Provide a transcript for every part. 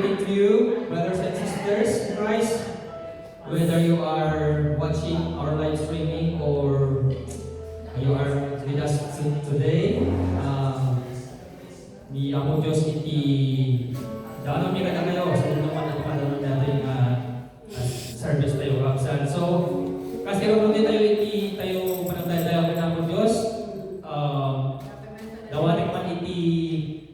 greeting to you, brothers and sisters in Christ, whether you are watching our live streaming or you are with us today. Ni ako Diyos iti danon mi kada kayo sa naman at padanon natin service tayo kapsan. So, kasi ron din tayo iti tayo panagdaya tayo kay ako Diyos. Dawanik man iti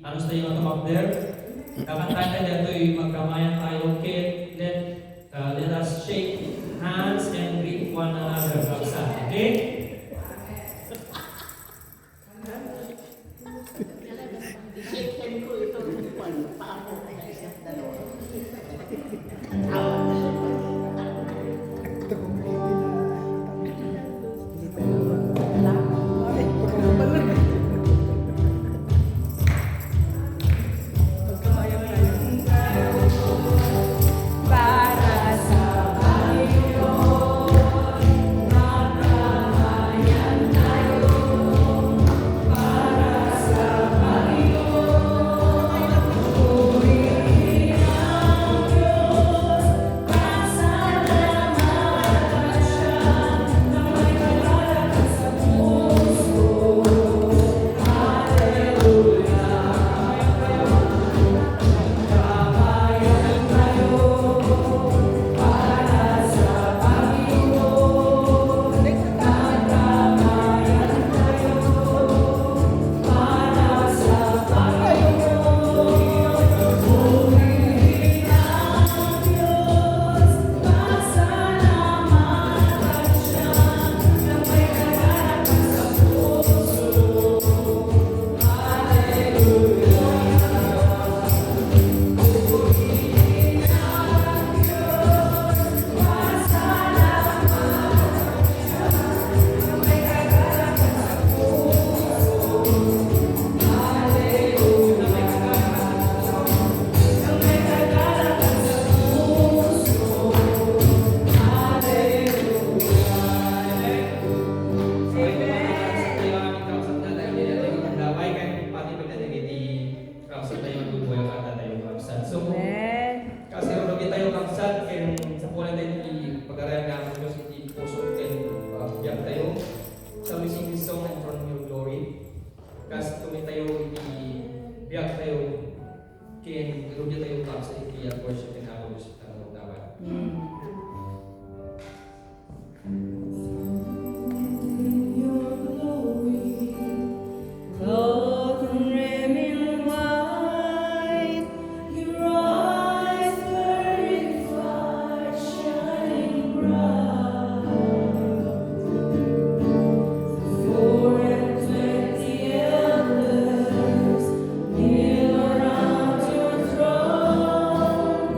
ano sa tayo nga tumap there. Kakantahan tayo dito yung magkamayan tayo. Okay, let us shake hands and greet one another kapsan. Okay?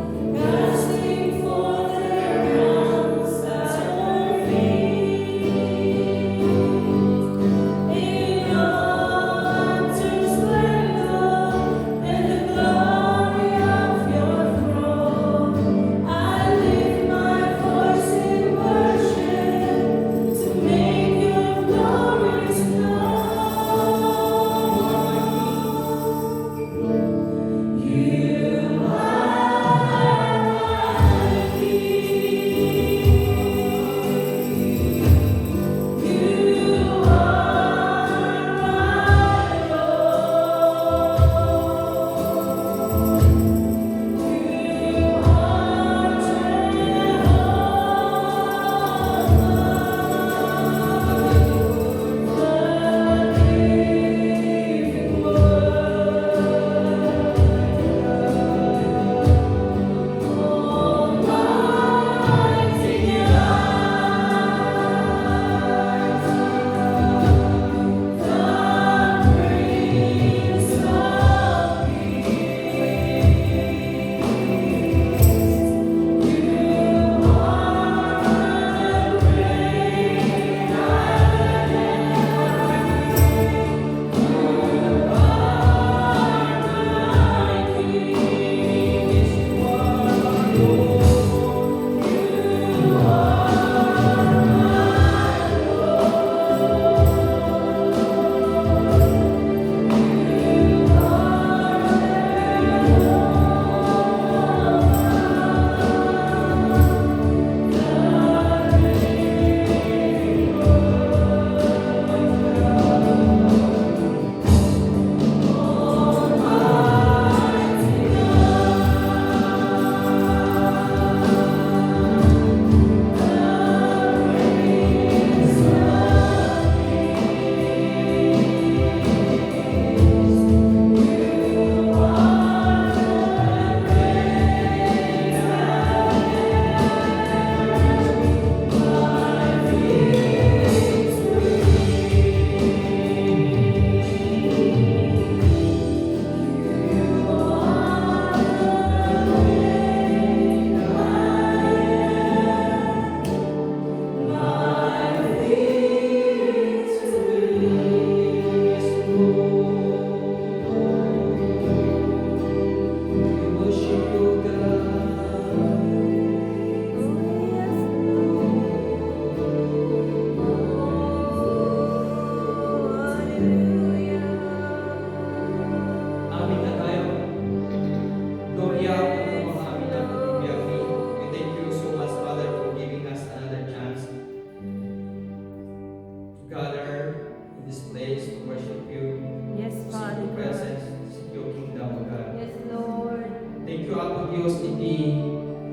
Casting for their Diyos, iti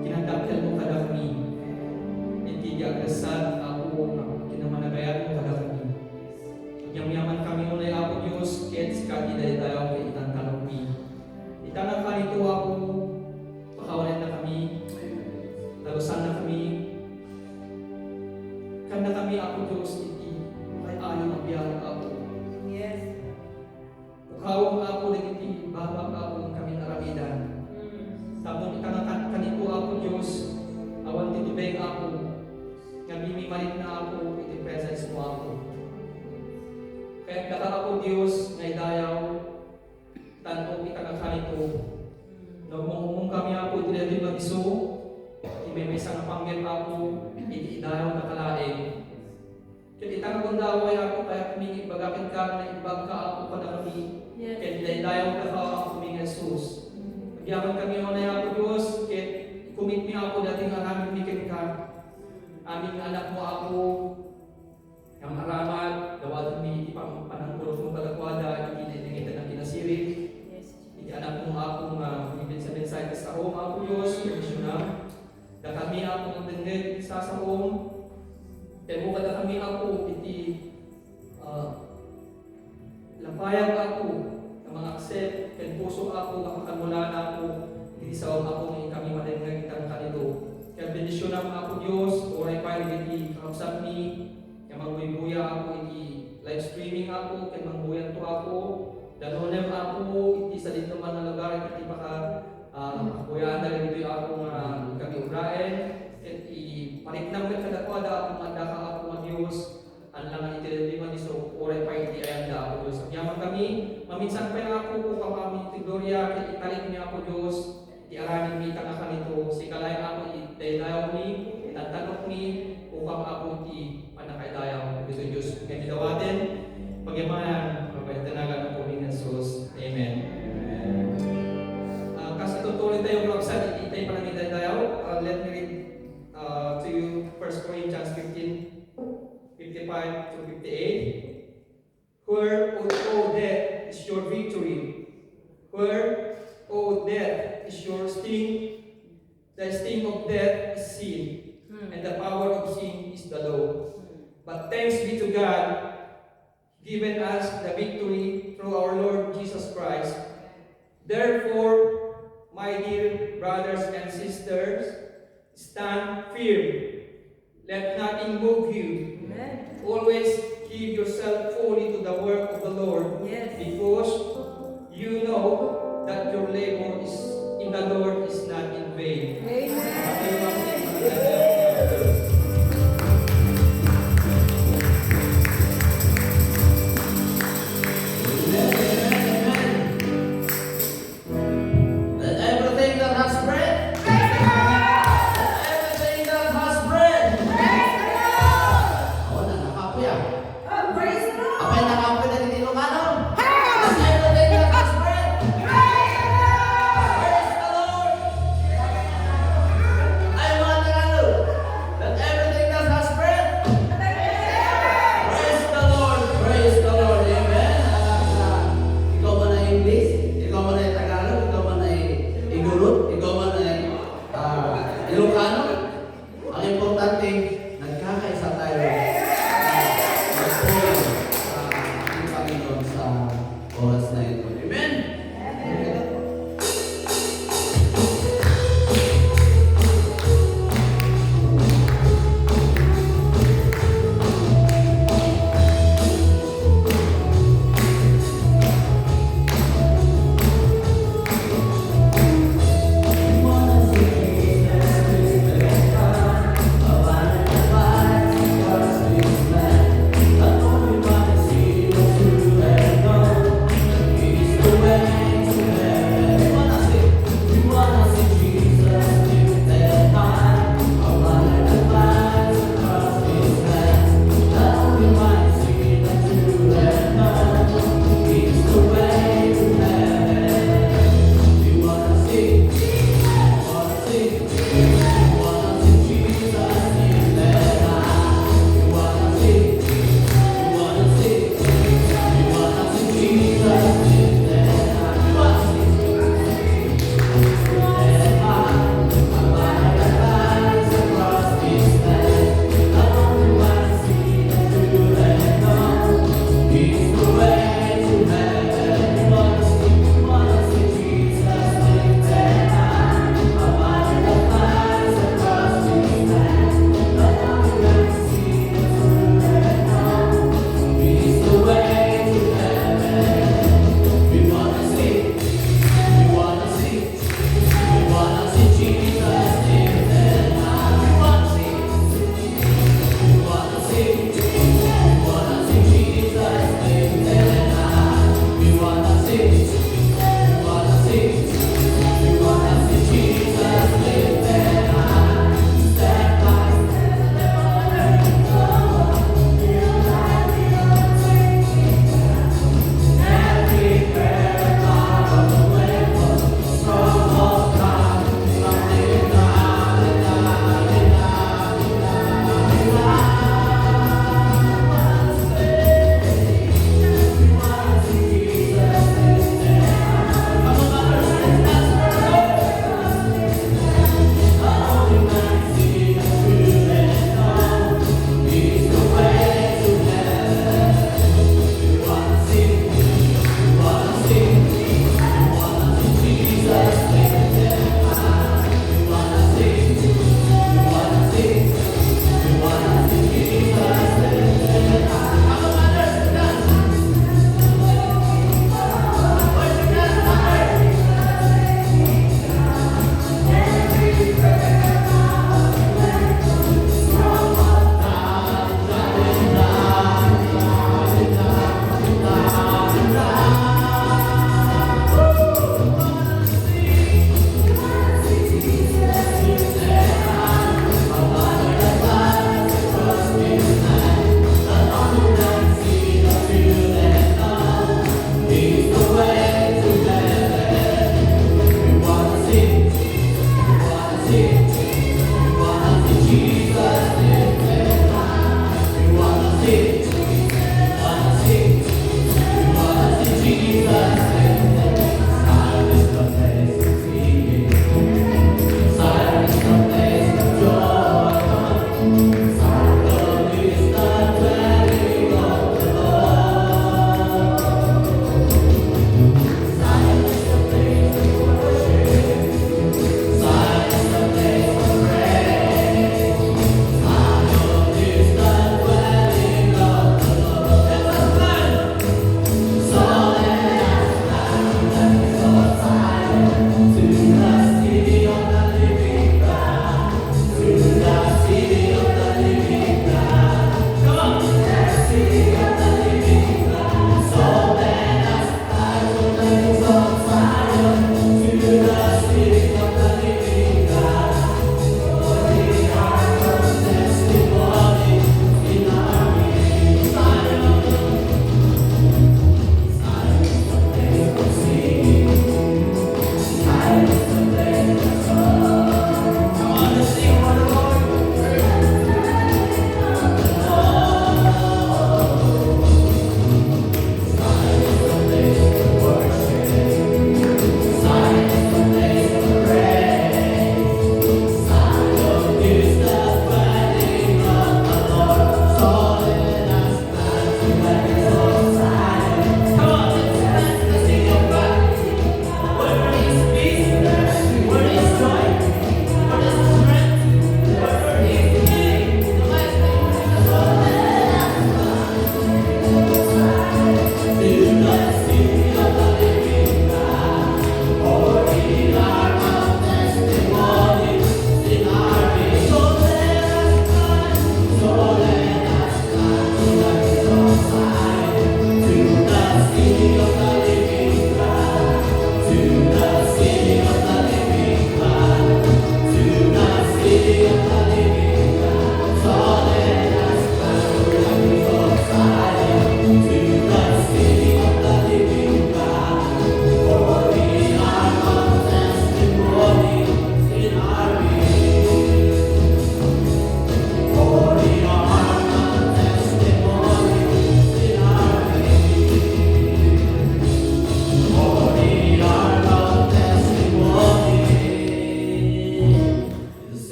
kinadapel mo kada kami. Iti diagrasad ako na kinamanagayan mo kada kami. Yaman kami unay ako Diyos, ket skati daydayaw kay itang kalumpi. Itang kanito ako, pakawalan na kami, lalusan na kami. Kanda kami ako Diyos, iti kay ayaw mabiyang ako. Yes. Ukawang ako nagiti, babak ako ng kami naramidan. Tapos itang kanito ako Diyos, awan titubeng ako, ngabimimalit na ako, iti presence mo ako. Kaya kata ako Diyos, ngay dayaw, tanong itangakan ito. Nagmumong kami ako, iti mag-iso, may isang panggil ako, iti dayaw na kalaing. Kaya itangakan daw ay ako, kaya kumingin bagakit ka, na ibag ka ako kada kami. Kaya dayaw na ka ako kumingin Jesus. Nagyaman kami na ako Diyos, kaya kumit niya ako dating araming bikin ka. Aming anak mo ako, ang aramat, gawad mi ipang panangkulog mong kalakwada, hindi nangingitan ng kinasirig. Hindi anak mo ako nga ibig sabihin sa home ako Diyos, komisyon na. Da kami ako ng dengeg sa home. Pero kada kami ako, iti lampayan ako, na mga accept, ken puso ako, makakamula na ako, hindi sa ako ngayon kami madengeg itang kanito. Kaya bendisyon na ako Diyos, oray pa rin iti kakapsat ni, magbuya ako iti live streaming ako kay mangbuyan to ako danonem ako iti sa dito man na lugar iti baka buyan dali dito ako nga kami uraen iti paniknam ket kadakwada ako mandaka ako nga Dios anlang iti dili man iso oray pa iti ayanda ako Dios yaman kami maminsan pa ako kung kami iti gloria ket italik niya ako Dios iti aranin mi tanga nito si kalay ako iti dayaw ni itatanok ni upang ako iti panakaidayaw dito Diyos. Kaya dawatin, pagyamanan, mapagtanagan ng Panginoon Jesus. Amen. Kasi tutuloy tayo kapsan, itay panangaidayaw. Let me read to you 1 Corinthians 15, 55 to 58. Where, O death, is your victory? Where, O death, is your sting? The sting of death is sin, and the power of sin is the law. But thanks be to God, given us the victory through our Lord Jesus Christ. Therefore, my dear brothers and sisters, stand firm. Let nothing move you. Amen. Always give yourself fully to the work of the Lord, Yes. because you know that your labor is in the Lord is not in vain. Let everything that has breath, let everything that has breath. Oh, nakakapoy ah. Apay nakapoy na hindi lumanon. Let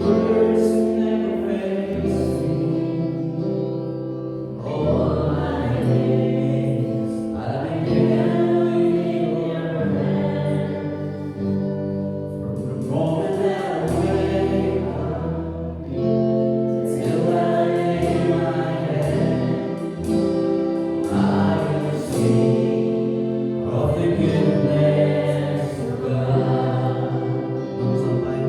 words never fails me. All my days I've been carrying your hand. From the moment that I wake up till I lay my head, I will sing of the goodness of God. Sampai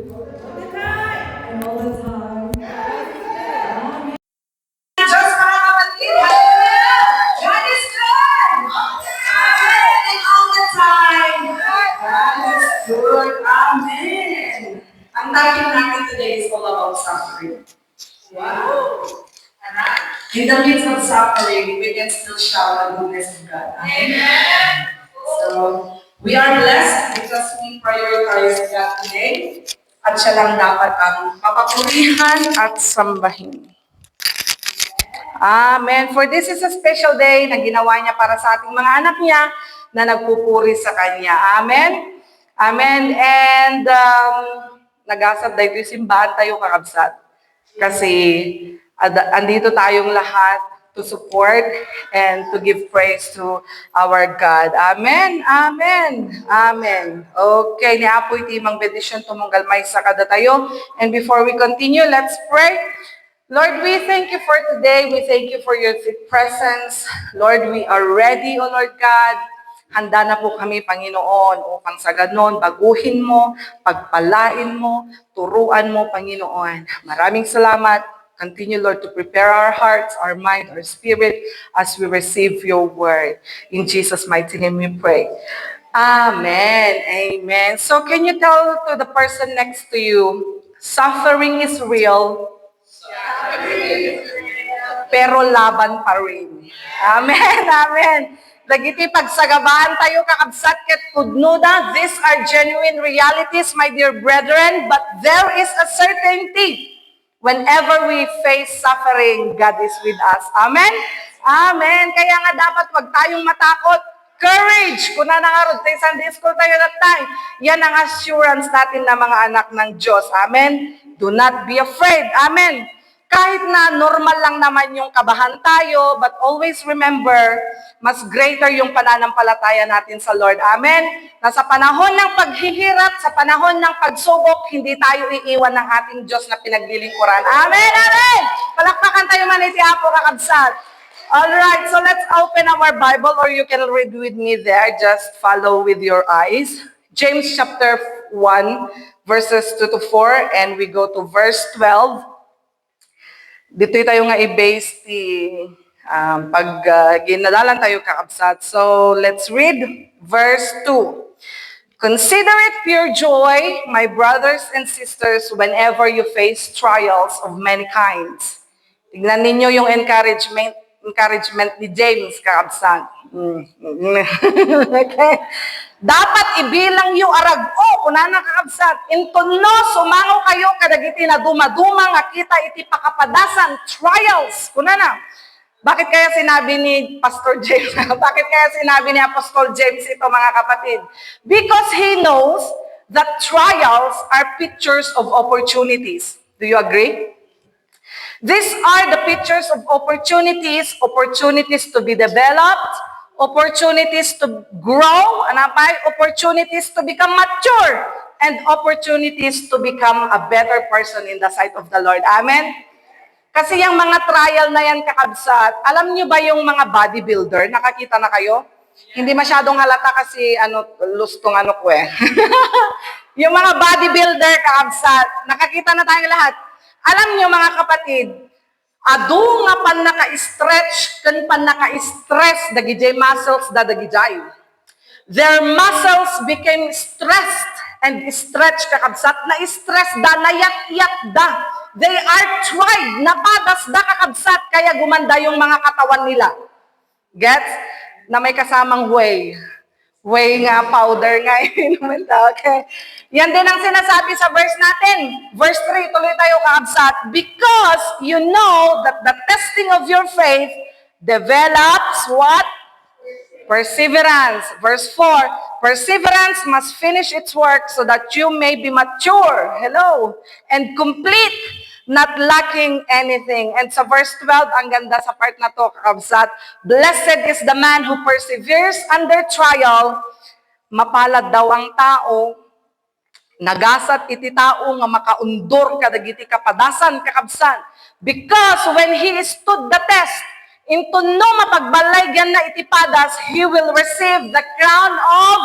And all the time. Diyos mga kapatid, hallelujah! God is good! Amen! And all the time, God is good. Amen! Ang topic natin today is all about suffering. Wow! Alright. In the midst of suffering, we can still shout the goodness of God. Amen! So, we are blessed because we prioritize God today. At siya lang dapat ang papapurihan at sambahin. Amen. For this is a special day na ginawa niya para sa ating mga anak niya na nagpupuri sa Kanya. Amen. Amen. And nagasab dahil ito simbahan tayo kakabsat. Kasi andito tayong lahat to support and to give praise to our God. Amen. Amen. Amen. Okay, niapoy timang benediction tumunggal may sakada tayo. And before we continue, let's pray. Lord, we thank you for today. We thank you for your presence. Lord, we are ready, O Lord God. Handa na po kami, Panginoon, upang sa ganon, baguhin mo, pagpalain mo, turuan mo, Panginoon. Maraming salamat. Continue, Lord, to prepare our hearts, our mind, our spirit as we receive your word. In Jesus' mighty name we pray. Amen. Amen. So can you tell to the person next to you, suffering is real, pero laban pa rin. Amen, amen. Dagiti pagsagabahan tayo kakabsat ket tudnuda. These are genuine realities, my dear brethren, but there is a certainty. Whenever we face suffering, God is with us. Amen? Amen. Kaya nga dapat wag tayong matakot. Courage! Kung nanangarod tayo Sunday school tayo that time, yan ang assurance natin na mga anak ng Diyos. Amen? Do not be afraid. Amen? Kahit na normal lang naman yung kabahan tayo, but always remember, mas greater yung pananampalataya natin sa Lord. Amen? Na sa panahon ng paghihirap, sa panahon ng pagsubok, hindi tayo iiwan ng ating Diyos na pinaglilingkuran. Amen? Amen! Palakpakan tayo maniti Apo kakabsat. Alright, so let's open our Bible or you can read with me there. Just follow with your eyes. James chapter 1, verses 2 to 4, and we go to verse 12. Dito tayo nga i-base pag ginadalan tayo kakabsat. So, let's read verse 2. Consider it pure joy, my brothers and sisters, whenever you face trials of many kinds. Tignan ninyo yung encouragement ni James kakabsat. Okay. Dapat ibilang yu arag-o, kuna na kakabsat. Intuno, sumango kayo kadagiti na dumaduma nga kita iti pakapadasan, trials, kuna na. Bakit kaya sinabi ni Pastor James, bakit kaya sinabi ni Apostol James ito mga kapatid? Because he knows that trials are pictures of opportunities. Do you agree? These are the pictures of opportunities, opportunities to be developed, opportunities to grow, opportunities to become mature, and opportunities to become a better person in the sight of the Lord. Amen? Kasi yung mga trial na yan kakabsat, alam nyo ba yung mga bodybuilder? Nakakita na kayo? Hindi masyadong halata kasi lustong ko eh. Yung mga bodybuilder kakabsat, nakakita na tayong lahat. Alam nyo mga kapatid, adu nga pan naka-stretch, kan pan naka-stress, dagijay muscles da dagijay. Their muscles became stressed and stretched kakabsat, na-stress da, nayat-yat da. They are tried, napadas da kakabsat, kaya gumanda yung mga katawan nila. Gets? Na may kasamang whey. Whey nga, powder nga, inumin ta, okay? Yan din ang sinasabi sa verse natin. Verse 3, tuloy tayo kakabsat. Because you know that the testing of your faith develops what? Perseverance. Verse 4, perseverance must finish its work so that you may be mature. Hello. And complete, not lacking anything. And sa verse 12, ang ganda sa part na to, kakabsat. Blessed is the man who perseveres under trial. Mapalad daw ang tao. Nagasat iti tao nga makaundor kadagiti kapadasan kakabsat. Because when he stood the test, into no mapagbalay gan na itipadas, he will receive the crown of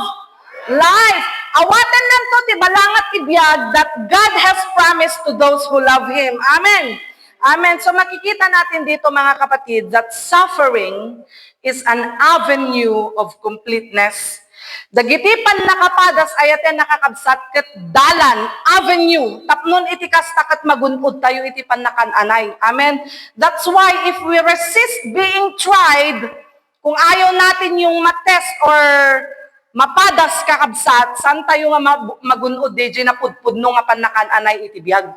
life. Awaten lang to, tibalangat ibiyag, that God has promised to those who love Him. Amen. Amen. So makikita natin dito mga kapatid that suffering is an avenue of completeness. Dagiti pan nakapadas ayaten nakakabsat ket dalan avenue tapnon iti kastakat magunod tayo iti pan nakananay. Amen. That's why if we resist being tried, kung ayaw natin yung matest or mapadas kakabsat, saan tayo nga magunod DJ na pudpudno nga panakananay itibiyag.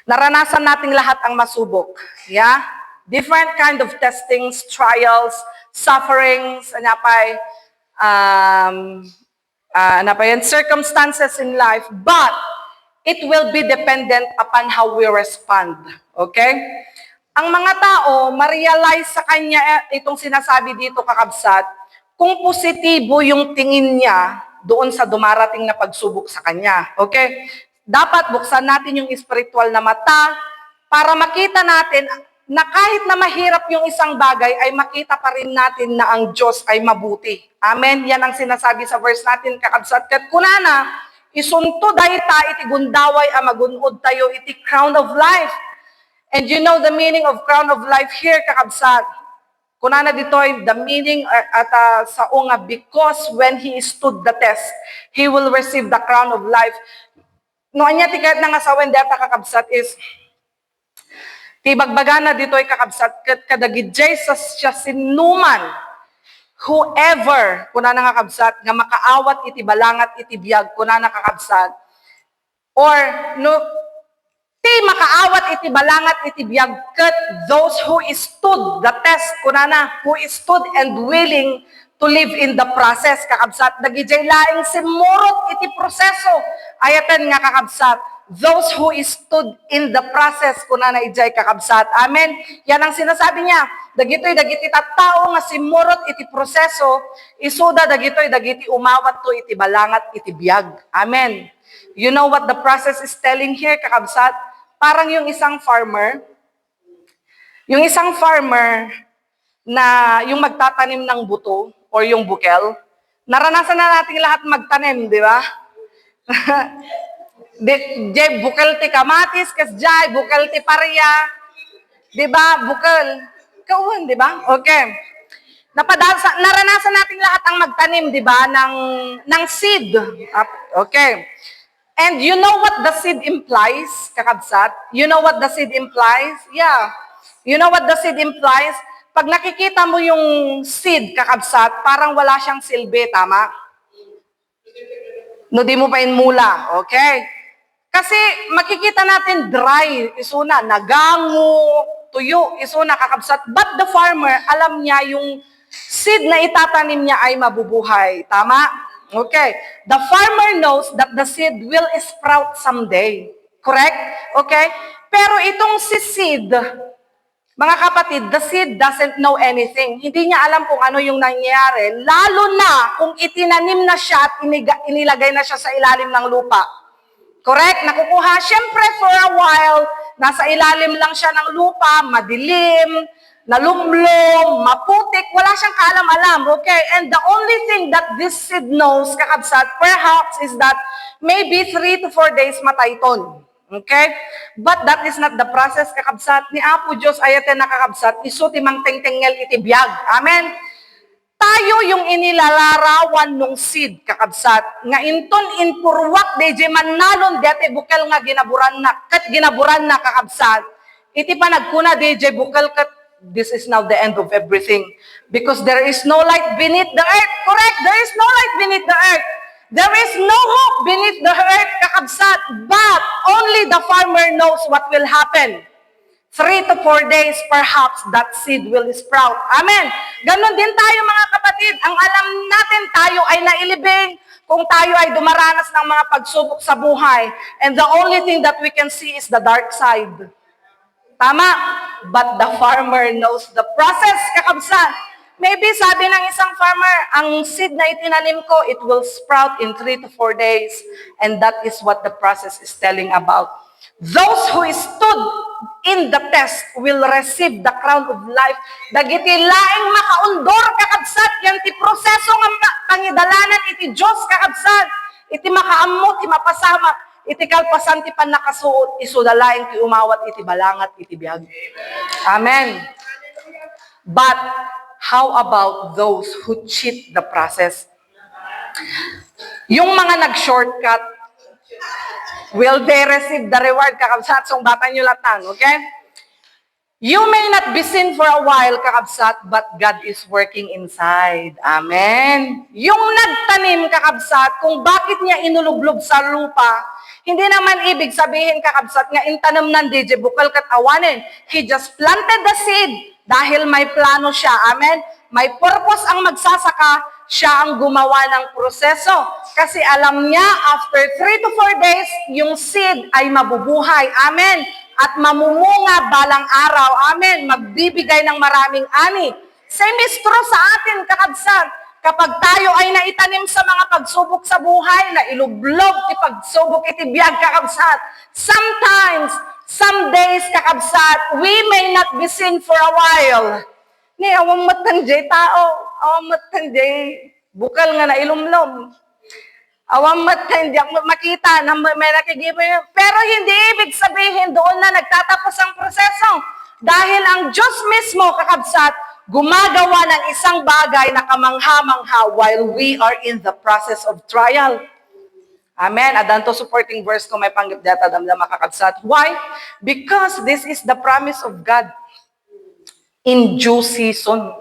Naranasan nating lahat ang masubok. Yeah? Different kind of testings, trials, sufferings, circumstances in life, but it will be dependent upon how we respond. Okay? Ang mga tao, ma-realize sa kanya itong sinasabi dito kakabsat, kung positibo yung tingin niya doon sa dumarating na pagsubok sa kanya. Okay? Dapat buksan natin yung spiritual na mata para makita natin na kahit na mahirap yung isang bagay, ay makita pa rin natin na ang Diyos ay mabuti. Amen? Yan ang sinasabi sa verse natin, kakabsat. Kat kunana, isunto dayta iti gundaway a magunod tayo iti crown of life. And you know the meaning of crown of life here, kakabsat. Kunana ditoy, the meaning sa unga, because when he stood the test, he will receive the crown of life. Noon niya tikat na nga sa wendeta kakabsat is, tibagbaga na ditoy kakabsat, kadagid Jesus siya sinuman, whoever, kunana nga kakabsat, nga makaawat iti balangat iti biyag, kunana kakabsat, or no, makaawat iti balangat iti biyag ket those who stood the test kunana who stood and willing to live in the process kakabsat dagijay laing simurot iti proseso ayaten nga kakabsat those who stood in the process kunana ijay kakabsat. Amen. Yan ang sinasabi niya, dagiti tattao nga simurot iti proseso isuda dagiti umawat to iti balangat iti biyag. Amen. You know what the process is telling here kakabsat? Parang yung isang farmer na yung magtatanim ng buto or yung bukel, naranasan na natin lahat magtanim, di ba? Bukel ti kamatis, kasjay, bukel ti parya, di ba? Bukel, kauwan, di ba? Okay. Naranasan natin lahat ang magtanim, di ba? Ng seed. Okay. And you know what the seed implies, kakabsat? You know what the seed implies? Yeah. You know what the seed implies? Pag nakikita mo yung seed, kakabsat, parang wala siyang silbi, tama? No, di mo pa mula, okay? Kasi makikita natin dry, isuna, nagango, tuyo, isuna, kakabsat. But the farmer, alam niya yung seed na itatanim niya ay mabubuhay, tama? Okay. The farmer knows that the seed will sprout someday. Correct? Okay? Pero itong si seed, mga kapatid, the seed doesn't know anything. Hindi niya alam kung ano yung nangyayari, lalo na kung itinanim na siya at inilagay na siya sa ilalim ng lupa. Correct? Nakukuha. Siyempre, for a while, nasa ilalim lang siya ng lupa, madilim, nalumlom, maputik, wala siyang kaalam-alam, okay? And the only thing that this seed knows, kakabsat, perhaps, is that maybe 3 to 4 days matayton. Okay? But that is not the process, kakabsat. Ni Apo Diyos, ayaten na kakabsat, isuti mang tengtengel itibiyag. Amen? Tayo yung inilalarawan nung seed, kakabsat. Nga inton inpurwak, deje manalon, dete bukel nga ginaburan na, kakabsat. Iti pa nagkuna, deje bukel kat, this is now the end of everything. Because there is no light beneath the earth. Correct? There is no light beneath the earth. There is no hope beneath the earth, kakabsat. But only the farmer knows what will happen. 3 to 4 days, perhaps, that seed will sprout. Amen. Ganon din tayo mga kapatid. Ang alam natin, tayo ay nailibing kung tayo ay dumaranas ng mga pagsubok sa buhay. And the only thing that we can see is the dark side. Tama? But the farmer knows the process, kakabsat. Maybe sabi ng isang farmer, ang seed na itinanim ko, it will sprout in 3 to 4 days. And that is what the process is telling about. Those who stood in the test will receive the crown of life. Dagiti laing makaundor, kakabsat. kakabsat, yan ti proseso nga pangidalanan iti Diyos kakabsat, iti makaamot, iti mapasama, iti kalpasan ti panakasuot, isudalaing ti umawat, iti balangat, iti biyag. Amen. But how about those who cheat the process? Yung mga nag-shortcut, will they receive the reward kakabsat? So, bata nyo latan, okay? You may not be seen for a while, kakabsat, but God is working inside. Amen. Yung nagtanim, kakabsat, kung bakit niya inulublob sa lupa, hindi naman ibig sabihin, kakabsat, nga intanam ng DJ, bukal kat awanin. He just planted the seed dahil may plano siya. Amen. May purpose ang magsasaka, siya ang gumawa ng proseso. Kasi alam niya, after 3 to 4 days, yung seed ay mabubuhay. Amen. At mamumunga balang araw. Amen. Magbibigay ng maraming ani. Same is true sa atin, kakabsat. Kapag tayo ay naitanim sa mga pagsubok sa buhay, na ilublob, ipagsubok, itibiyag, kakabsat. Sometimes, some days, kakabsat, we may not be seen for a while. Ni, awang matanjay tao. Awang matanjay. Bukal nga na ilumlom. Awang matanjay. Makita na may nakigibo yun. Pero hindi ibig sabihin doon na nagtatapos ang proseso. Dahil ang Diyos mismo, kakabsat, gumagawa ng isang bagay na kamangha-mangha while we are in the process of trial. Amen. Adanto supporting verse ko may panggap data damdam kakabsat. Why? Because this is the promise of God. In due season.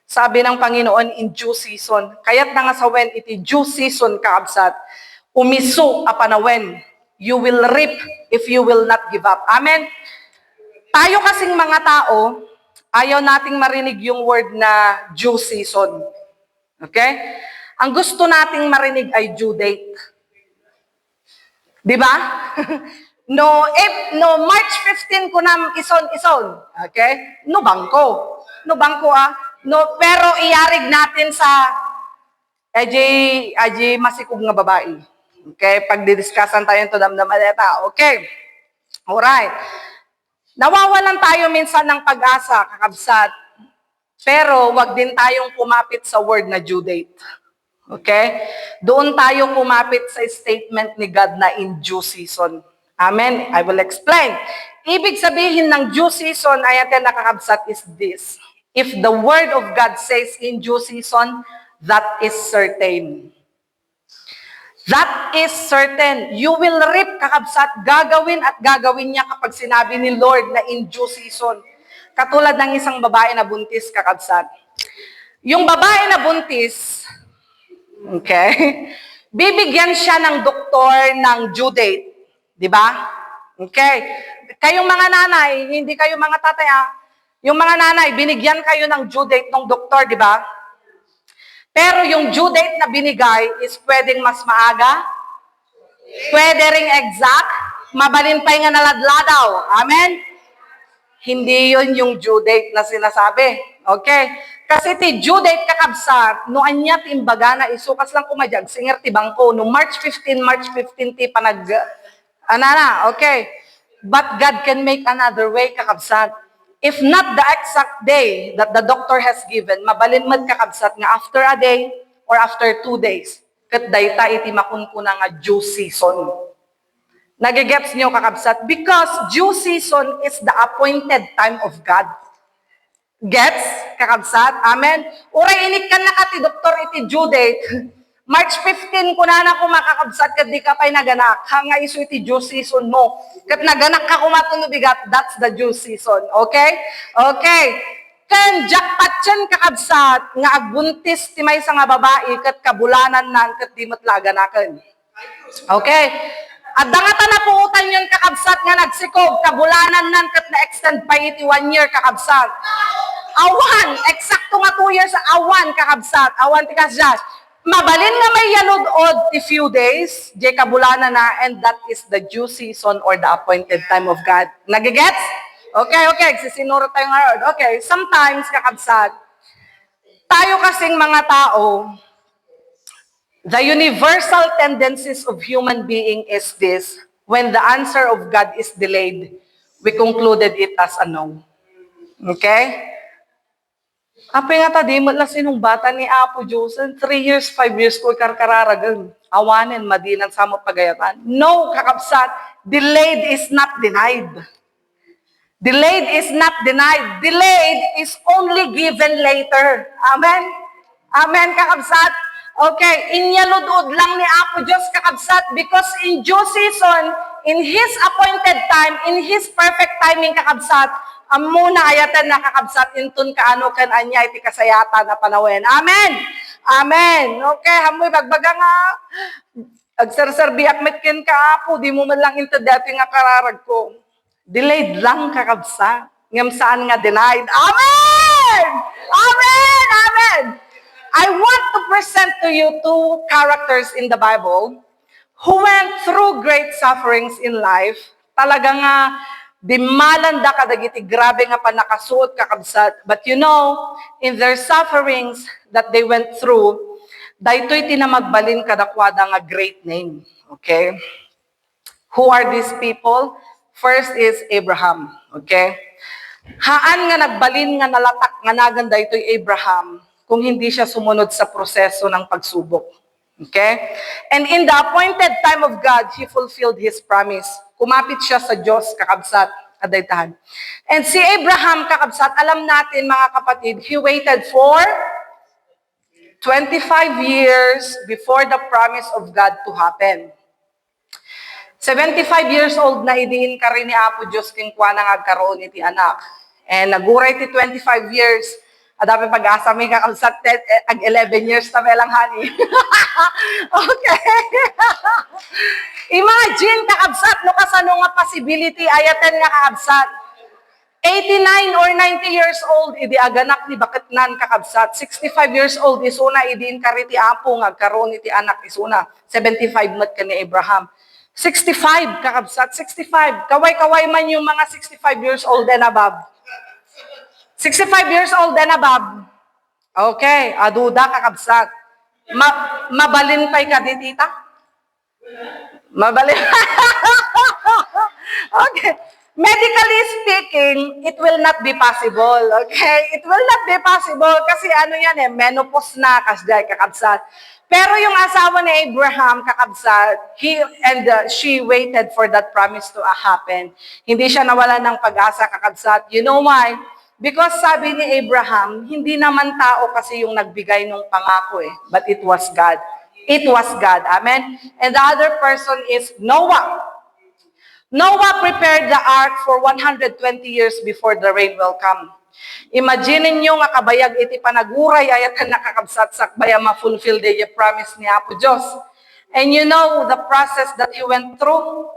Sabi ng Panginoon, in due season. Kaya't na nga sa when iti due season kakabsat, umiso apanawen, you will reap if you will not give up. Amen. Tayo kasing mga tao, ayaw nating marinig yung word na due season. Okay? Ang gusto nating marinig ay due date. Di ba? No March 15 ko na ison. Okay? No bangko. No, pero iyarig natin sa aji masikog nga babae. Okay? Pag didiskussan tayo ito damdamaleta. Okay? Alright. Nawawalan tayo minsan ng pag-asa, kakabsat. Pero wag din tayong kumapit sa word na due date. Okay? Doon tayo kumapit sa statement ni God na in due season. Amen? I will explain. Ibig sabihin ng due season, ayatin nakakabsat is this. If the word of God says in due season, that is certain. That is certain. You will reap, kakabsat, gagawin at gagawin niya kapag sinabi ni Lord na in due season. Katulad ng isang babae na buntis, kakabsat. Yung babae na buntis, okay, bibigyan siya ng doktor ng due date. Di ba? Okay. Kayong mga nanay, hindi kayo mga tatay, yung mga nanay, binigyan kayo ng due date ng doktor, di ba? Pero yung due date na binigay is pwedeng mas maaga, pwede ring exact, mabalinpay nga naladladaw. Amen? Hindi yun yung due date na sinasabi. Okay? Kasi ti due date kakabsat, no anya timbaga na isukas lang kumadyag, singer ti bangko, no March 15 ti panag, okay. But God can make another way, kakabsat. If not the exact day that the doctor has given, mabalin man kakabsat nga after a day or after 2 days, kat dayta iti makunkuna nga due season. Nagigets nyo kakabsat? Because due season is the appointed time of God. Gets? Kakabsat? Amen? Uray inik ka na kati doktor iti due date. March 15 ko na makakabsat kat di ka pa'y naganak. Hanga iso iti due season mo. Kat naganak ka kumatunubigat, that's the due season. Okay? Okay. Kan jackpot yan kakabsat, nga agbuntis ti may nga babae, kat kabulanan nan, kat di matlaganakan. Okay? At dangatan na puutan yun kakabsat nga nagsikob, kabulanan nan, kat na-extend pa iti 1 year kakabsat. Awan, eksakto nga 2 years, awan kakabsat, awan ti kasjat. Mabalin nga may yalod-od ti few days, di kabulana na, and that is the due season or the appointed time of God. Nagigets? Okay, sisinuro tayo ngayon. Okay, sometimes, kakabsat, tayo kasing mga tao, the universal tendencies of human being is this: when the answer of God is delayed, we concluded it as a no. Okay? Apay nga ta, di mo lang sinong bata ni Apo Diyos, 3 years, 5 years ko karkararagan. Awanin, madinan sa mo pagayatan. No, kakabsat, delayed is not denied. Delayed is not denied. Delayed is only given later. Amen? Amen, kakabsat? Okay, inyaludod lang ni Apo Diyos, kakabsat, because in due season, in His appointed time, in His perfect timing, kakabsat, muna ayatan na kakabsat, intun kaano kan anya, iti kasayata na panawin. Amen! Amen! Okay, hamoy bagbaga nga, agsarsarbiak metken ka, Apo, di mo man lang into dati nga kararag ko. Delayed lang kakabsa. Ngam saan nga denied. Amen! Amen! Amen! I want to present to you two characters in the Bible who went through great sufferings in life. Talaga nga, di malanda kadagiti, grabe nga panakasuot kakabsat. But you know, in their sufferings that they went through, daytoy tinamagbalin kadakwada nga great name. Okay? Who are these people? First is Abraham, okay? Haan nga nagbalin nga nalatak nga naganda ito'y Abraham kung hindi siya sumunod sa proseso ng pagsubok. Okay? And in the appointed time of God, he fulfilled his promise. Kumapit siya sa Diyos, kakabsat, adaytahan. And si Abraham, kakabsat, alam natin mga kapatid, he waited for 25 years before the promise of God to happen. 75 years old na idiin ka rin ni Apo Diyos king kwa nang agkaroon iti anak. And naguray ti 25 years, adapi pag-asa may kakabsat ag 11 years na melang hani. Okay. Imagine kakabsat no kasano nga possibility ayaten nga kakabsat. 89 or 90 years old, idi aganak ni bakitnan kakabsat. 65 years old, isuna idiin ka rin ti Apo nga agkaroon iti anak isuna. 75 mat ka ni Abraham. 65, kakabsat, 65. Kaway-kaway man yung mga 65 years old and above. 65 years old and above. Okay, aduda, kakabsat. Mabalin pa'y ka di, tita? Mabalin. Okay. Medically speaking, it will not be possible. Okay? It will not be possible kasi ano yan menopause na, kasday, kakabsat. Pero yung asawa ni Abraham, kakabsat, she waited for that promise to happen. Hindi siya nawala ng pag-asa, kakabsat. You know why? Because sabi ni Abraham, hindi naman tao kasi yung nagbigay ng pangako but it was God. It was God. Amen? And the other person is Noah. Noah prepared the ark for 120 years before the rain will come. Imagine niyo nga kabayag iti panaguray ayatan nakakabsat sakbaya ma-fulfill the promise ni Apo Diyos. And you know the process that he went through?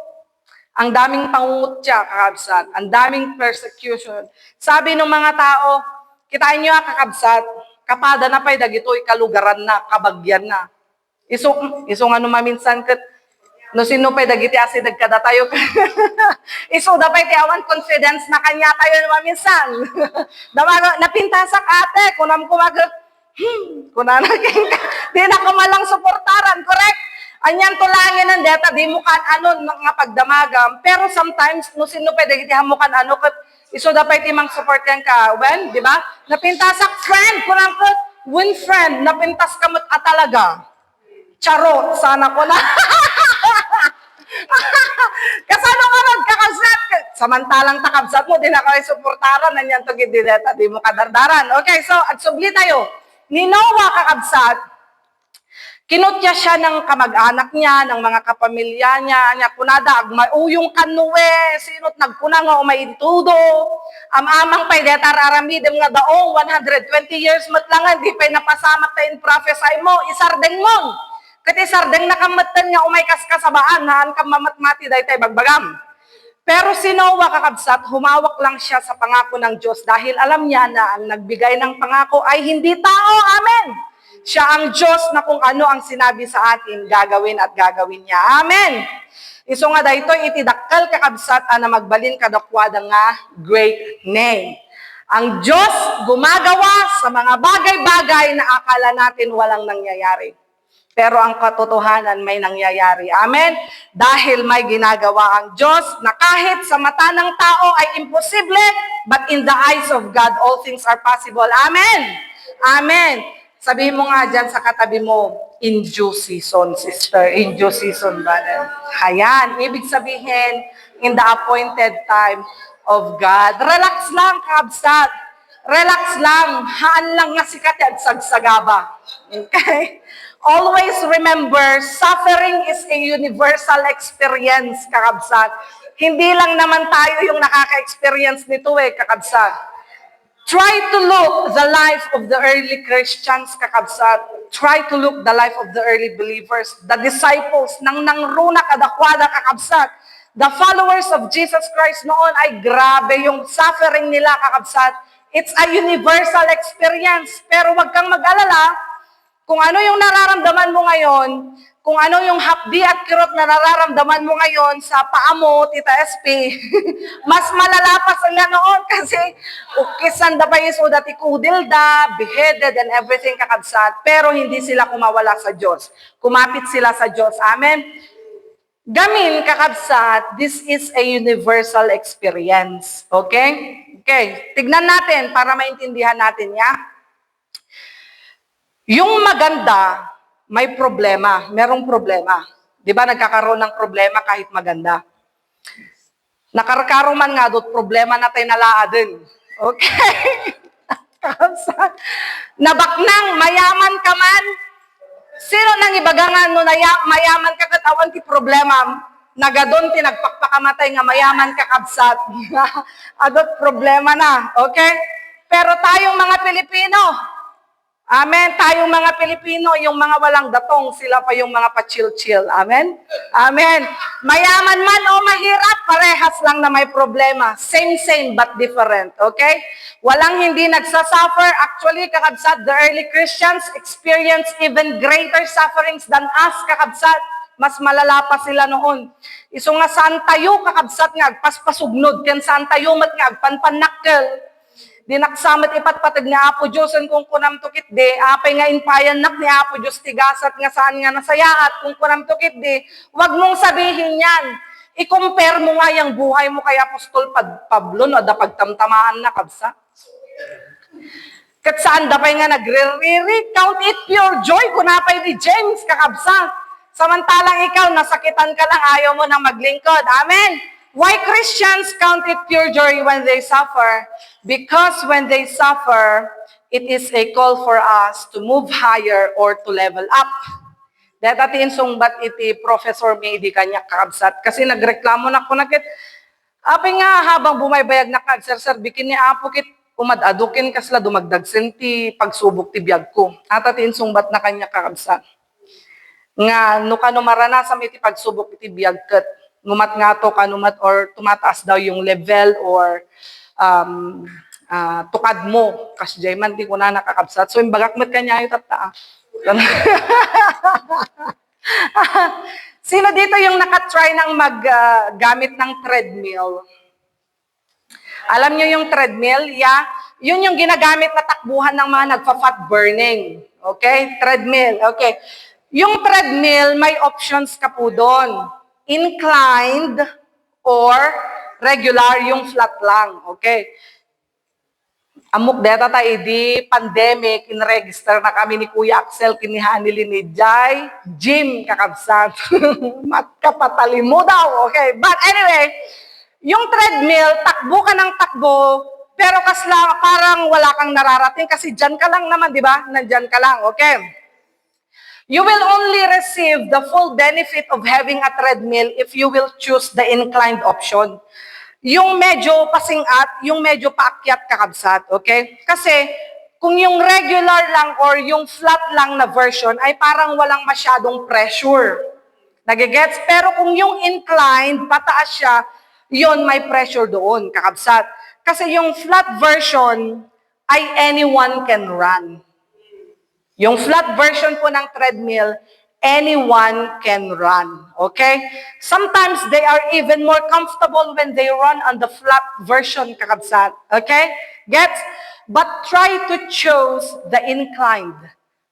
Ang daming pangungutya, kakabsat. Ang daming persecution. Sabi ng mga tao, kitain niyo kakabsat, kapada na pa'y dagito'y kalugaran na, kabagyan na. Iso nga numaminsan kat, no sino pa'y dagiti asi dagkada tayo. Iso da pa'y tiawan confidence na kanya tayo numaminsan. Damago, napintasak ate, kunam kumag, kunanaking ka, di na kumalang suportaran, correct? Anyan tulangin ng data, di mo kan ano nga pagdamagam. Pero sometimes, no sino pa'y dagiti hamukan ano, kat iso da pa'y timang support yan ka, well, di ba? Napintasak friend, kunam ko, win friend, napintas kamot talaga. Charot, sana ko na. Kasano ka magkakabsat? Samantalang takabsat mo, di na kayo suportaran, nanyan to gidileta, di mo kadardaran. Okay, so, agsubli tayo. Ni Noah kakabsat, kinutya siya ng kamag-anak niya, ng mga kapamilya niya, kunada, agmayuyong kanuwe, sinot nagkunang nga umaitudo, amang pa'y deta raramidem nga daong, 120 years matlangan, di pa'y napasamat tayo in prophesy mo, isardeng mo. Kati sardeng nakamatan nga umay kaskasabaan, haan kam mamatmati dahi tayo bagbagam. Pero si Noah kakabsat, humawak lang siya sa pangako ng Diyos dahil alam niya na ang nagbigay ng pangako ay hindi tao. Amen! Siya ang Diyos na kung ano ang sinabi sa atin, gagawin at gagawin niya. Amen! Iso nga dahito, itidakkel kakabsat na magbalin kadakwada nga great name. Ang Diyos gumagawa sa mga bagay-bagay na akala natin walang nangyayari. Pero ang katotohanan may nangyayari. Amen? Dahil may ginagawa ang Diyos na kahit sa mata ng tao ay imposible, But in the eyes of God, all things are possible. Amen! Amen! Sabihin mo nga dyan sa katabi mo, in due season, sister. In due season, brother. Ayan. Ibig sabihin, in the appointed time of God. Relax lang, kabsat. Relax lang. Haan lang nga sikat at sagsagaba. Okay? Always remember, suffering is a universal experience, kakabsat. Hindi lang naman tayo yung nakaka-experience nito kakabsat. Try to look the life of the early Christians, kakabsat. Try to look the life of the early believers, the disciples, nang nangruna kadakwada, kakabsat. The followers of Jesus Christ noon ay grabe yung suffering nila, kakabsat. It's a universal experience. Pero wag kang mag-alala, kung ano yung nararamdaman mo ngayon, kung ano yung hapdi at kirot na nararamdaman mo ngayon sa paa mo, Tita SP, mas malala pa sila noon kasi ukisan da pa iso dati kudilda, beheaded and everything, kakabsat. Pero hindi sila kumawala sa Diyos. Kumapit sila sa Diyos. Amen? Gamin, kakabsat, this is a universal experience. Okay? Okay. Tignan natin para maintindihan natin, Yung maganda, may problema. Merong problema. Di ba nagkakaroon ng problema kahit maganda? Nakarkaro man nga doon, problema na tayo nalaa din. Okay? Nabaknang, mayaman ka man. Sino nang ibagangan no mayaman ka katawan ti problema? Nagadon ti nagpakpakamatay nga mayaman ka kabsat. Adot problema na. Okay? Pero tayong mga Pilipino, amen. Tayong mga Pilipino, yung mga walang datong, sila pa yung mga pa-chill-chill. Amen? Amen. Mayaman man o mahirap, parehas lang na may problema. Same but different. Okay? Walang hindi nagsasuffer. Actually, kakabsat, the early Christians experience even greater sufferings than us, kakabsat. Mas malala pa sila noon. Iso nga saan tayo, kakabsat nga, agpaspasugnod, ken saan tayo mat nga, agpanpanakkel. Di naksamat ipatpatag ni Apo Diyos kung kunam tukit di, apay nga inpayan nak ni Apo Diyos tigasat nga saan nga nasayaat kung kunam tukit di, wag mong sabihin yan. I-compare mo nga yung buhay mo kay Apostol Pablo no, da pagtamtamaan na kabsa. Kat saan da pa'y nga nagre-re-re, count it pure joy kung napay ni James kakabsa. Samantalang ikaw, nasakitan ka lang, ayaw mo na maglingkod. Amen? Why Christians count it pure joy when they suffer? Because when they suffer, it is a call for us to move higher or to level up. Dahil atin sungbat iti Professor Maydi kanya kakabsat. Kasi nagreklamo na ko nakit. Api nga habang bumaybayag na kag, sir, bikin ni Apo kit umadadukin kasla dumagdagsen ti pagsubok ti biyag ko. At atin sungbat na kanya kakabsat. Nga, no kano maranasan iti pagsubok iti biyag kat. Ngumat nga to kanumat or tumataas daw yung level or tukad mo. Kasi jay man, di ko na nakakabsat. So, yung bagakmat kanya yung tata. Sino dito yung nakatry ng maggamit ng treadmill? Alam nyo yung treadmill? Yeah. Yun yung ginagamit na takbuhan ng mga nagpa-fat burning. Okay? Treadmill. Okay. Yung treadmill, may options ka po doon. Inclined or regular, yung flat lang. Okay? Amok deta tayo, di pandemic, in-register na kami ni Kuya Axel, kinihanili ni Jai, gym, kakabsat. Matkapatali mo daw. Okay? But anyway, yung treadmill, takbo ka ng takbo, pero kasla, parang wala kang nararating kasi dyan ka lang naman, di ba? Nandyan ka lang. Okay? You will only receive the full benefit of having a treadmill if you will choose the inclined option. Yung medyo pasingat, yung medyo paakyat kakabsat, okay? Kasi kung yung regular lang or yung flat lang na version ay parang walang masyadong pressure. Nagigets? Pero kung yung inclined, pataas siya, yun may pressure doon, kakabsat. Kasi yung flat version ay anyone can run. Yung flat version po ng treadmill, anyone can run. Okay? Sometimes they are even more comfortable when they run on the flat version, kakabsat. Okay? Gets? But try to choose the inclined.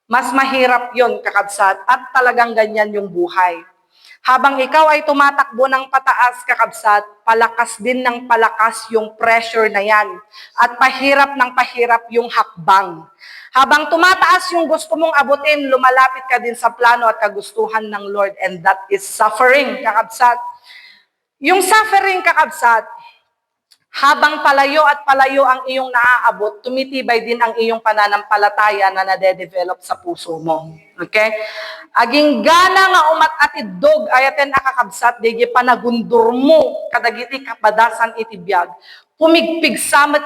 Mas mahirap yun, kakabsat. At talagang ganyan yung buhay. Habang ikaw ay tumatakbo ng pataas, kakabsat, palakas din ng palakas yung pressure na yan. At pahirap ng pahirap yung hakbang. Habang tumataas yung gusto mong abutin, lumalapit ka din sa plano at kagustuhan ng Lord. And that is suffering, kakabsat. Yung suffering, kakabsat, habang palayo at palayo ang iyong naaabot, tumitibay din ang iyong pananampalataya na nade-develop sa puso mo. Okay? Aging gana nga umat-atidog ayaten akakabsat, digi panagundur mo, kadagiti kapadasan iti biyag. Pumigpig samet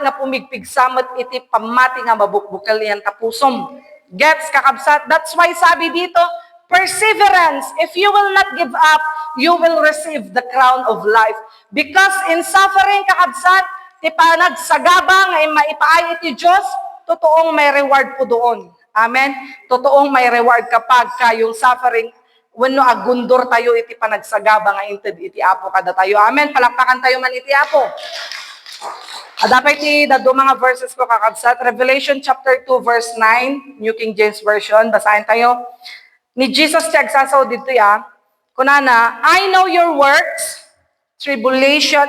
iti pamati nga mabukbukal yan tapusom. Gets, kakabsat? That's why sabi dito, perseverance. If you will not give up, you will receive the crown of life. Because in suffering, kakabsat, ti panagsagaba nga maipaay iti Diyos, totoong may reward po doon. Amen? Totoong may reward kapag kayong suffering, wano agundur tayo iti panagsagaba nga inted iti Apo kada tayo. Amen? Palakpakan tayo man iti Apo. Dapat iti dado mga verses ko, kakabsat. Revelation chapter 2 verse 9, New King James Version. Basahin tayo. Ni Jesus ti agsasaw dito ya. Kunana, I know your works, tribulation,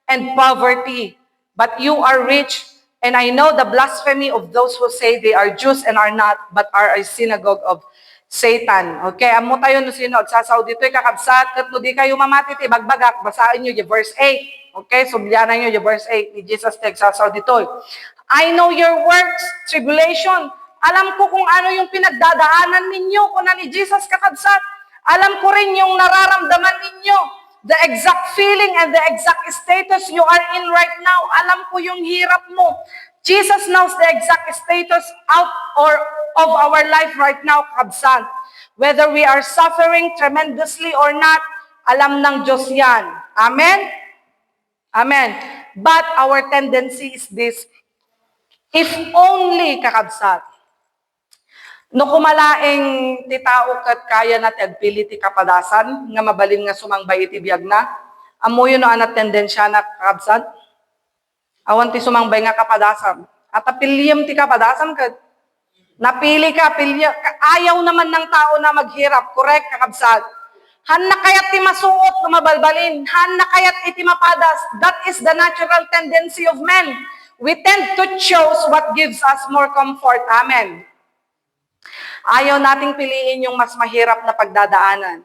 and poverty. But you are rich, and I know the blasphemy of those who say they are Jews and are not, but are a synagogue of Satan. Okay, amo tayo no sino, agsasaw dito kakabsat, kat no di kayo mamati ti bagbagak, basahin nyo yung verse 8. Okay, subyanan nyo yung verse 8 ni Jesus ti agsasaw dito. I know your works, tribulation. Alam ko kung ano yung pinagdadaanan ninyo, kung ni Jesus kakabsat. Alam ko rin yung nararamdaman ninyo, the exact feeling and the exact status you are in right now. Alam ko yung hirap mo. Jesus knows the exact status out or of our life right now, kakabsat. Whether we are suffering tremendously or not, alam ng Diyos yan. Amen? Amen. But our tendency is this, if only, kakabsat, no kumalaing ti tao kat kaya na ti agpili ti kapadasan, nga mabalin nga sumangbay iti biyag na, amo yun no anat tendensya na kakabsat, awan ti sumangbay nga kapadasan, at apiliyam ti kapadasan kat, napili ka, ayaw naman ng tao na maghirap, correct, kakabsat, han na kayat ti masuot, mabalbalin, han na kayat iti mapadas, that is the natural tendency of men. We tend to choose what gives us more comfort. Amen. Ayaw nating piliin yung mas mahirap na pagdadaanan.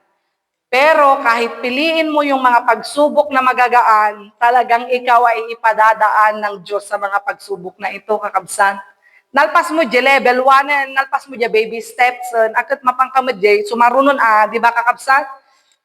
Pero kahit piliin mo yung mga pagsubok na magagaan, talagang ikaw ay ipadadaan ng Diyos sa mga pagsubok na ito, kakabsan. Nalpas mo di level 1, nalpas mo di baby steps, akit mapangkamad di, sumarunon di ba kakabsan?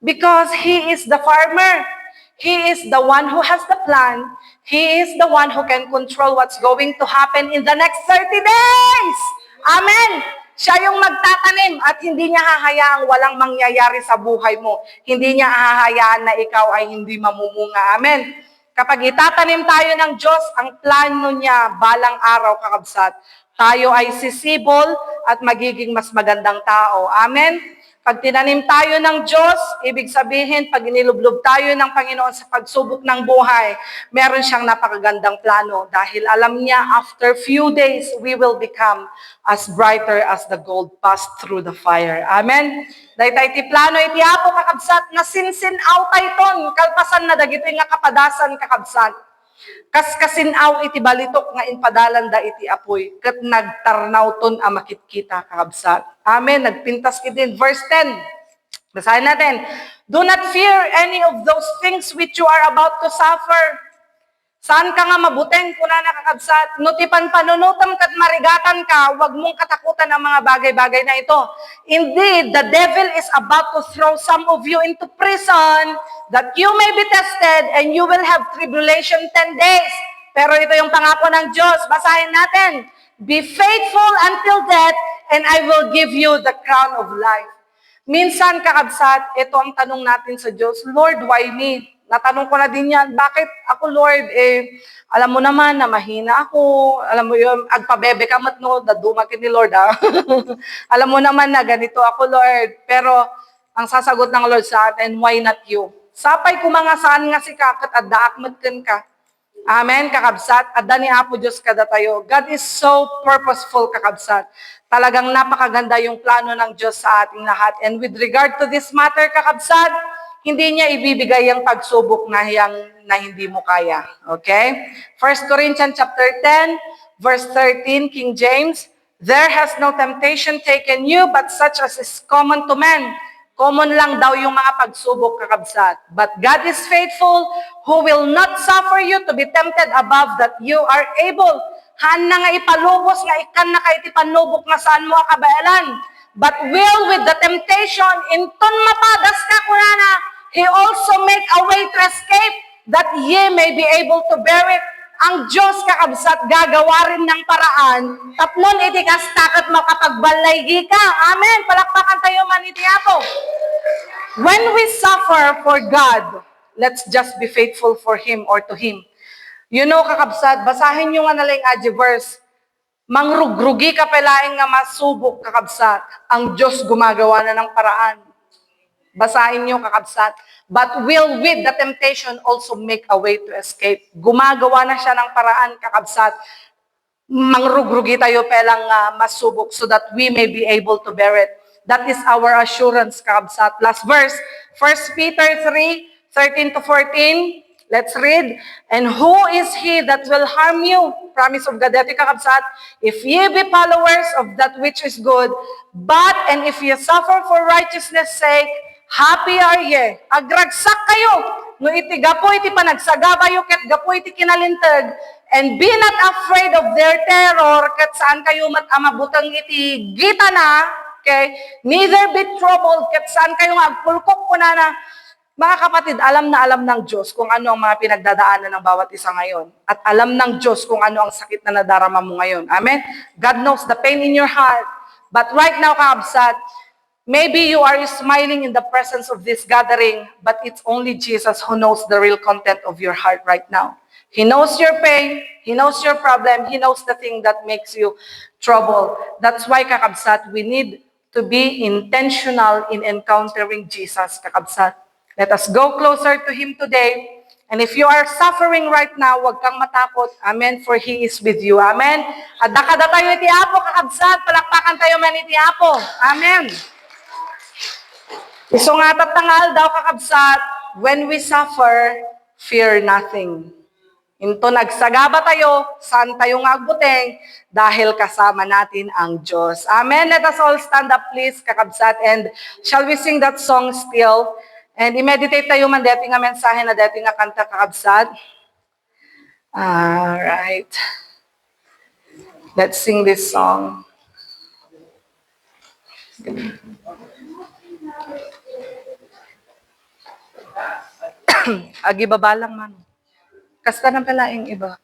Because He is the farmer. He is the one who has the plan. He is the one who can control what's going to happen in the next 30 days. Amen! Siya yung magtatanim at hindi niya hahayaang walang mangyayari sa buhay mo. Hindi niya hahayaan na ikaw ay hindi mamumunga. Amen. Kapag itatanim tayo ng Diyos, ang plano niya balang araw, kakabsat, tayo ay sisibol at magiging mas magandang tao. Amen. Pag tinanim tayo ng Diyos, ibig sabihin, pag inilublob tayo ng Panginoon sa pagsubok ng buhay, meron siyang napakagandang plano. Dahil alam niya, after few days, we will become as brighter as the gold passed through the fire. Amen? Dahil tayo iti plano, iti apo kakabsat, na sinsin out ton, kalpasan na dagito nga kapadasan kakabsat. Kaskasinaw iti balitok nga inpadalan da iti apoy, kat nagtarnaw ton a makitkita kakabsat. Amen. Nagpintas kitin. Verse 10. Basahin natin. Do not fear any of those things which you are about to suffer. Saan ka nga mabuteng kuna nakakabsat? Nutipan panunutam kat marigatan ka, wag mong katakutan ang mga bagay-bagay na ito. Indeed, the devil is about to throw some of you into prison that you may be tested and you will have tribulation 10 days. Pero ito yung pangako ng Diyos. Basahin natin. Be faithful until death and I will give you the crown of life. Minsan, kakabsat, ito ang tanong natin sa Diyos, Lord, why me? Natanong ko na din yan, bakit ako, Lord? Alam mo naman na mahina ako, alam mo yun, agpabebe ka mat no, dadumakin ni Lord, Alam mo naman na ganito ako, Lord. Pero, ang sasagot ng Lord sa atin, why not you? Sapay ko mga saan nga si kakat at daakmat ka. Amen, kakabsat. At dani apo Diyos kada tayo. God is so purposeful, kakabsat. Talagang napakaganda yung plano ng Diyos sa ating lahat. And with regard to this matter, kakabsat, hindi niya ibibigay ang pagsubok na hindi mo kaya. Okay? 1 Corinthians chapter 10, verse 13, King James, there has no temptation taken you, but such as is common to men. Common lang daw yung mga pagsubok, kakabsat. But God is faithful, who will not suffer you to be tempted above that you are able. Han na nga ipalubos, nga ikan na kahit ipanubok na saan mo kabayalan. But will with the temptation, inton mapadas ka kunana, He also make a way to escape, that ye may be able to bear it. Ang Diyos, kakabsat, gagawa rin ng paraan. Tatlon, iti kastakot makapagbalay ka. Amen. Palakpakan tayo man iti apo. When we suffer for God, let's just be faithful for Him or to Him. You know, kakabsat, basahin nyo nga nalang verse. Mangrugrugi ka palaing nga masubok, kakabsat. Ang Diyos gumagawa na ng paraan. Basahin nyo, kakabsat. But will with the temptation also make a way to escape. Gumagawa na siya ng paraan, kakabsat. Mangrugrugi tayo pelang masubok so that we may be able to bear it. That is our assurance, kakabsat. Last verse, 1 Peter 3:13 to 14. Let's read. And who is he that will harm you? Promise of God, dati kakabsat. If ye be followers of that which is good, but and if ye suffer for righteousness' sake, happy are ye. Agragsak kayo. No iti gapo iti panagsagabayo ket gapo iti kinalintag. And be not afraid of their terror ket saan kayo matamabutang iti gita na. Okay? Neither be troubled ket saan kayo agpulkok kunana. Mga kapatid, alam na alam ng Diyos kung ano ang mga pinagdadaanan ng bawat isa ngayon. At alam ng Diyos kung ano ang sakit na nadarama mo ngayon. Amen? God knows the pain in your heart. But right now, kakabsat, maybe you are smiling in the presence of this gathering, but it's only Jesus who knows the real content of your heart right now. He knows your pain. He knows your problem. He knows the thing that makes you trouble. That's why, kakabsat, we need to be intentional in encountering Jesus, kakabsat. Let us go closer to Him today. And if you are suffering right now, huwag kang matakot. Amen, for He is with you. Amen. At dakada tayo iti apo, kakabsat. Palakpakan tayo man iti apo. Amen. Isungatat tangal daw, kakabsat, when we suffer, fear nothing. Into nagsagaba tayo, saan tayo ngagbuteng, dahil kasama natin ang Diyos. Amen. Let us all stand up, please, kakabsat. And shall we sing that song still? And i-meditate tayo man dati nga mensahe na dati nga kanta, kakabsat. Alright. Let's sing this song. Agibaba lang man. Kasta na pala yung iba.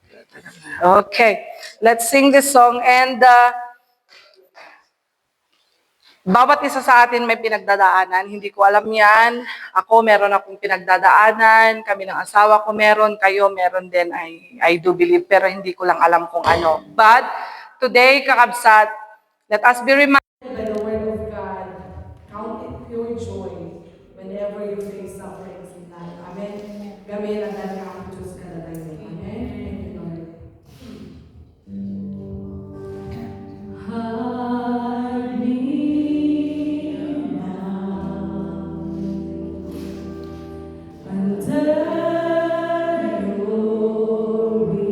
Okay. Let's sing this song. And bawat isa sa atin may pinagdadaanan. Hindi ko alam yan. Ako, meron akong pinagdadaanan. Kami ng asawa ko meron. Kayo, meron din. I do believe. Pero hindi ko lang alam kung ano. But today, kakabsat, let us be reminded By the word of God, count it pure joy whenever you face sufferings in life. Amen. Gamitin ang dami ang Diyos ka na tayo. Amen. Thank you, Lord. Hide me now under your wings.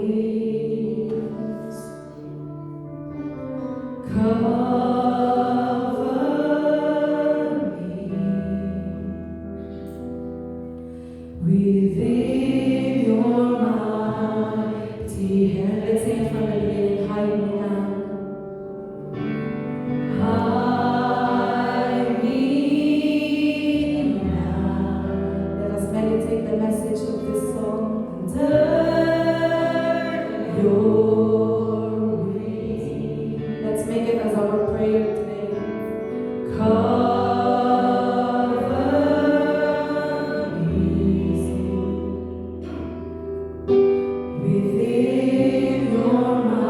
Within your mighty hand. Let's sing it from the beginning. Hide me now. Hide me now. Let us meditate the message of this song. Under your wings. Let's make it as our prayer today. Within your mind.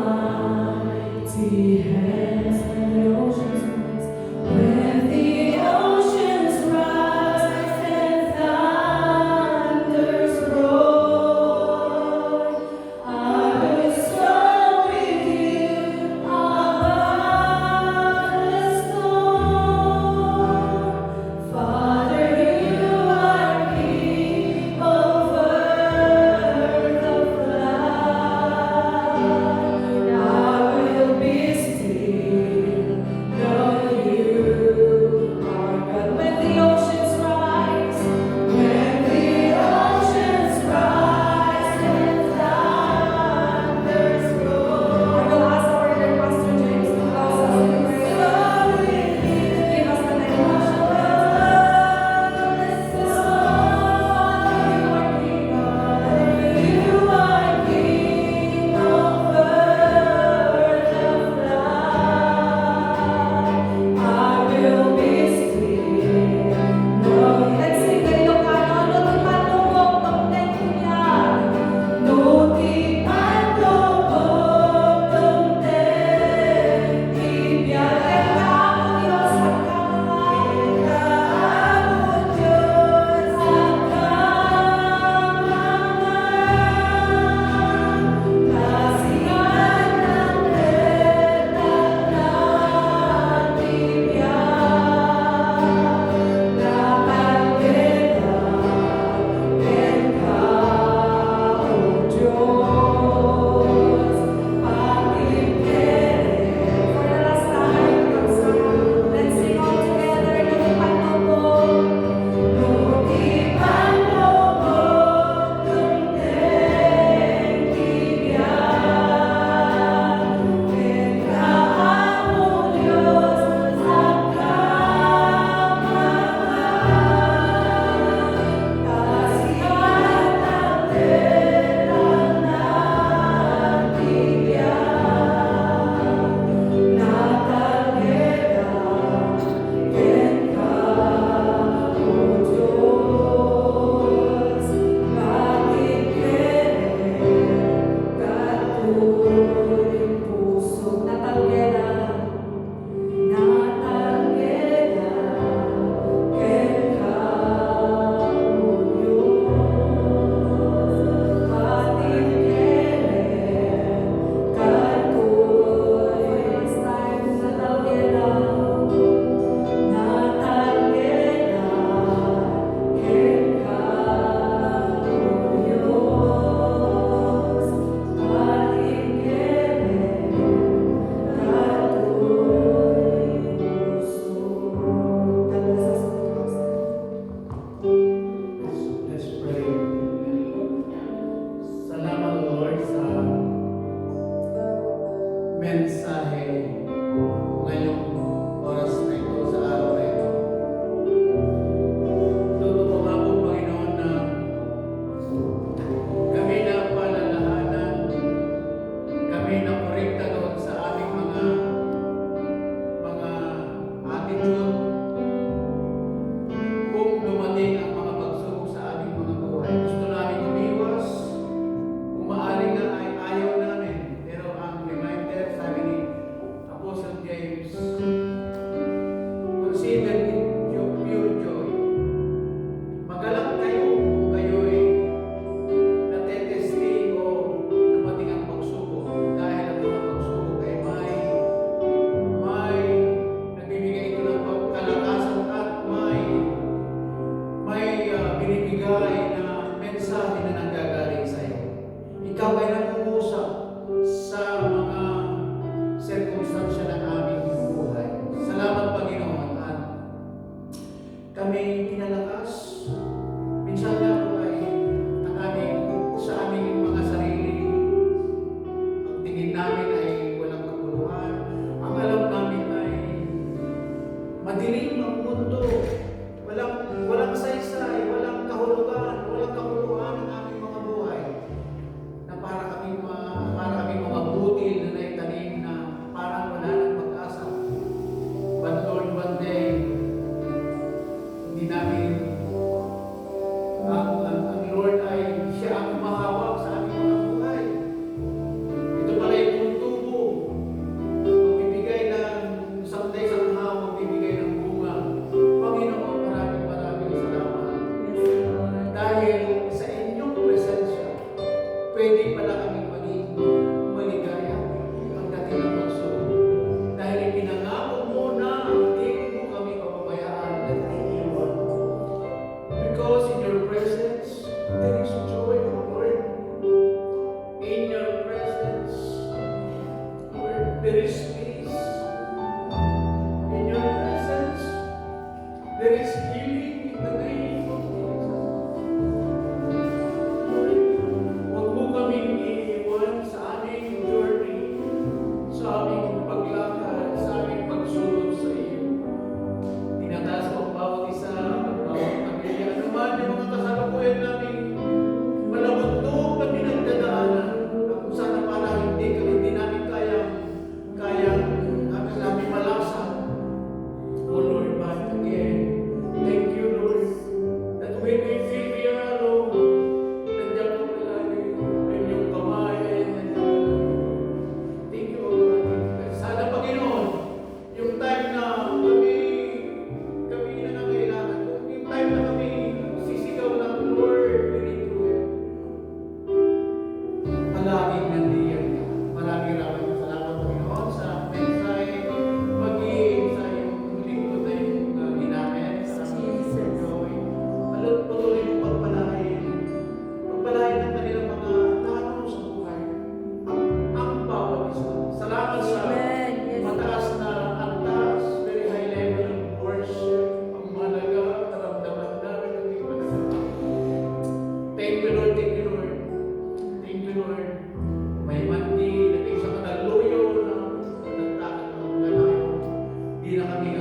hindi na kami